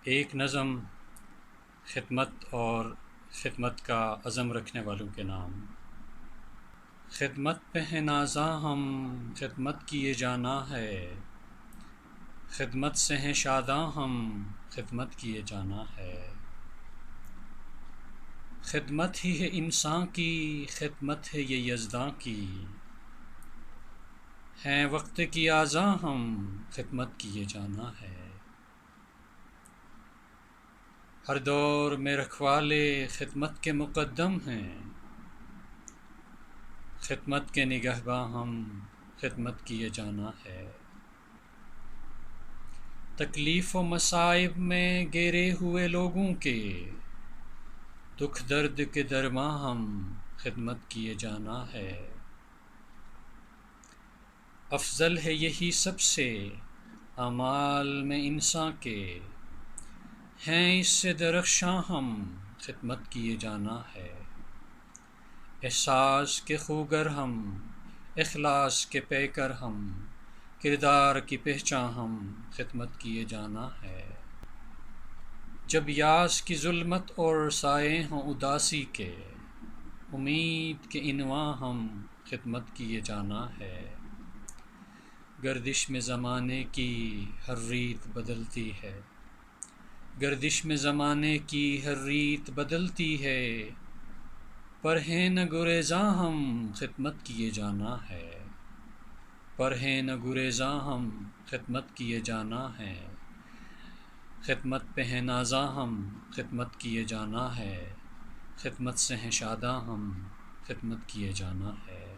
ایک نظم خدمت اور خدمت کا عزم رکھنے والوں کے نام۔ خدمت پہ ہے نازاں ہم، خدمت کیے جانا ہے، خدمت سے ہیں شاداں ہم، خدمت کیے جانا ہے۔ خدمت ہی ہے انسان کی، خدمت ہے یہ یزداں کی، ہیں وقت کی آزاں ہم، خدمت کیے جانا ہے۔ ہر دور میں رکھوالے خدمت کے مقدم ہیں، خدمت کے نگہباں ہم، خدمت کیے جانا ہے۔ تکلیف و مصائب میں گھیرے ہوئے لوگوں کے، دکھ درد کے درماں ہم، خدمت کیے جانا ہے۔ افضل ہے یہی سب سے اعمال میں انسان کے، ہیں اس سے درخشاں ہم، خدمت کیے جانا ہے۔ احساس کے خوگر ہم، اخلاص کے پیکر ہم، کردار کی پہچان ہم، خدمت کیے جانا ہے۔ جب یاس کی ظلمت اور سائے ہوں اداسی کے، امید کے عنواں ہم، خدمت کیے جانا ہے۔ گردش میں زمانے کی ہر ریت بدلتی ہے، گردش میں زمانے کی ہر ریت بدلتی ہے، پر ہیں نہ گریزاں ہم، خدمت کیے جانا ہے۔ پر ہیں نہ گریزاں ہم، خدمت کیے جانا ہے۔ خدمت پہ ہے نازاں ہم، خدمت کیے جانا ہے، خدمت سے ہیں شاداں ہم، خدمت کیے جانا ہے۔